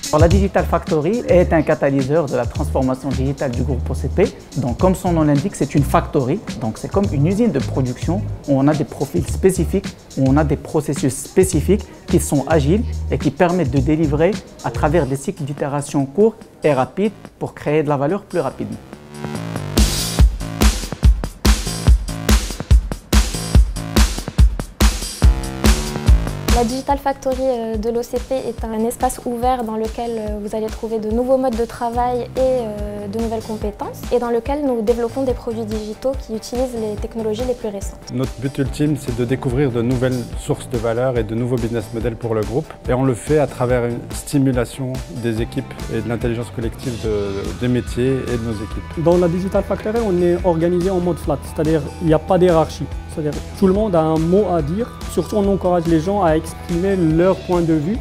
Alors, la Digital Factory est un catalyseur de la transformation digitale du groupe OCP. Donc, comme son nom l'indique, c'est une factory. Donc, c'est comme une usine de production où on a des profils spécifiques, où on a des processus spécifiques qui sont agiles et qui permettent de délivrer à travers des cycles d'itération courts et rapides pour créer de la valeur plus rapidement. La Digital Factory de l'OCP est un espace ouvert dans lequel vous allez trouver de nouveaux modes de travail et de nouvelles compétences et dans lequel nous développons des produits digitaux qui utilisent les technologies les plus récentes. Notre but ultime, c'est de découvrir de nouvelles sources de valeur et de nouveaux business models pour le groupe. Et on le fait à travers une stimulation des équipes et de l'intelligence collective des métiers et de nos équipes. Dans la Digital Factory, on est organisé en mode flat, c'est-à-dire qu'il n'y a pas d'hierarchie. C'est-à-dire que tout le monde a un mot à dire. Surtout, on encourage les gens à exprimer leur point de vue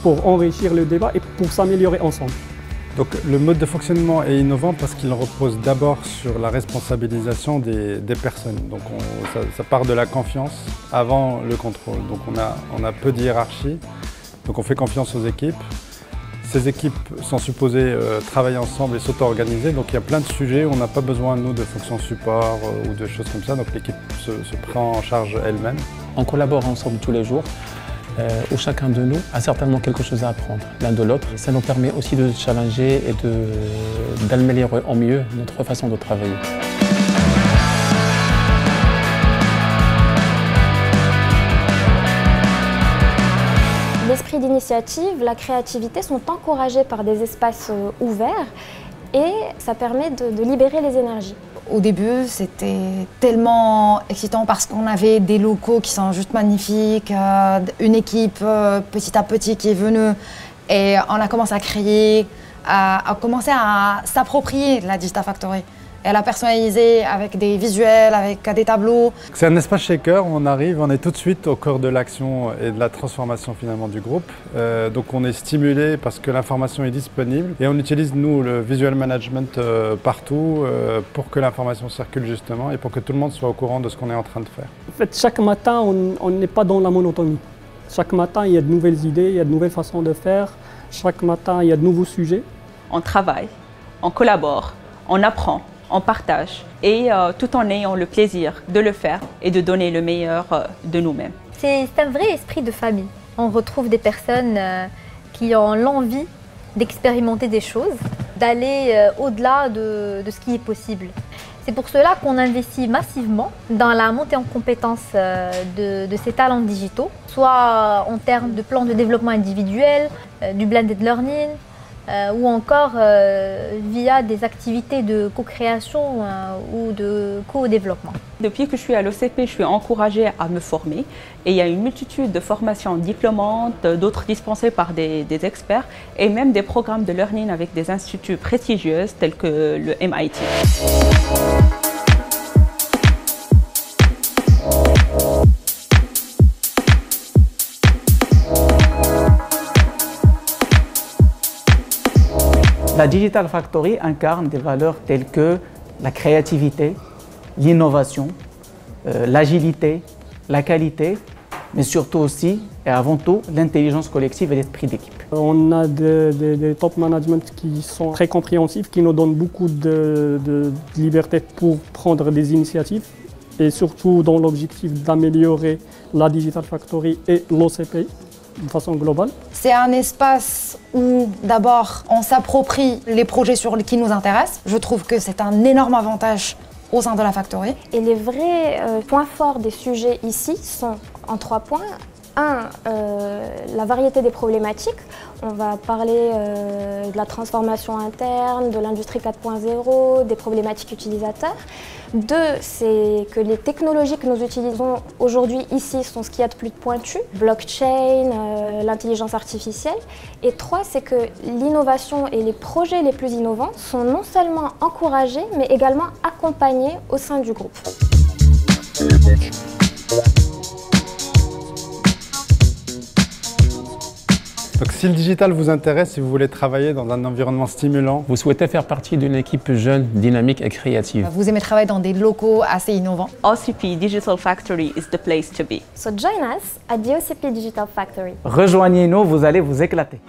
pour enrichir le débat et pour s'améliorer ensemble. Donc, le mode de fonctionnement est innovant parce qu'il repose d'abord sur la responsabilisation des personnes. Donc, ça part de la confiance avant le contrôle. Donc, on a peu de hiérarchie. Donc, on fait confiance aux équipes. Ces équipes sont supposées travailler ensemble et s'auto-organiser, donc il y a plein de sujets où on n'a pas besoin, nous, de fonctions support ou de choses comme ça, donc l'équipe se prend en charge elle-même. On collabore ensemble tous les jours, où chacun de nous a certainement quelque chose à apprendre l'un de l'autre. Ça nous permet aussi de challenger et d'améliorer au mieux notre façon de travailler. L'esprit d'initiative, la créativité sont encouragés par des espaces ouverts et ça permet de libérer les énergies. Au début, c'était tellement excitant parce qu'on avait des locaux qui sont juste magnifiques, une équipe petit à petit qui est venue et on a commencé à créer, à commencer à s'approprier la Digital Factory. Et la personnaliser avec des visuels, avec des tableaux. C'est un espace shaker où on arrive, on est tout de suite au cœur de l'action et de la transformation finalement du groupe. Donc on est stimulé parce que l'information est disponible et on utilise nous le visual management partout pour que l'information circule justement et pour que tout le monde soit au courant de ce qu'on est en train de faire. En fait, chaque matin, on n'est pas dans la monotonie. Chaque matin, il y a de nouvelles idées, il y a de nouvelles façons de faire. Chaque matin, il y a de nouveaux sujets. On travaille, on collabore, on apprend. On partage et tout en ayant le plaisir de le faire et de donner le meilleur de nous-mêmes. C'est un vrai esprit de famille. On retrouve des personnes qui ont l'envie d'expérimenter des choses, d'aller au-delà de ce qui est possible. C'est pour cela qu'on investit massivement dans la montée en compétences de ces talents digitaux, soit en termes de plans de développement individuel, du blended learning, ou encore via des activités de co-création ou de co-développement. Depuis que je suis à l'OCP, je suis encouragée à me former et il y a une multitude de formations diplômantes, d'autres dispensées par des experts et même des programmes de learning avec des instituts prestigieux tels que le MIT. La Digital Factory incarne des valeurs telles que la créativité, l'innovation, l'agilité, la qualité, mais surtout aussi et avant tout l'intelligence collective et l'esprit d'équipe. On a des top management qui sont très compréhensifs, qui nous donnent beaucoup de liberté pour prendre des initiatives et surtout dans l'objectif d'améliorer la Digital Factory et l'OCP de façon globale. C'est un espace où d'abord on s'approprie les projets qui nous intéressent. Je trouve que c'est un énorme avantage au sein de la Factory. Et les vrais points forts des sujets ici sont en 3 points. 1, la variété des problématiques. On va parler de la transformation interne, de l'industrie 4.0, des problématiques utilisateurs. 2, c'est que les technologies que nous utilisons aujourd'hui ici sont ce qu'il y a de plus pointu, blockchain, l'intelligence artificielle. Et 3, c'est que l'innovation et les projets les plus innovants sont non seulement encouragés, mais également accompagnés au sein du groupe. Donc, si le digital vous intéresse, si vous voulez travailler dans un environnement stimulant, vous souhaitez faire partie d'une équipe jeune, dynamique et créative. Vous aimez travailler dans des locaux assez innovants. OCP Digital Factory is the place to be. So join us at the OCP Digital Factory. Rejoignez-nous, vous allez vous éclater.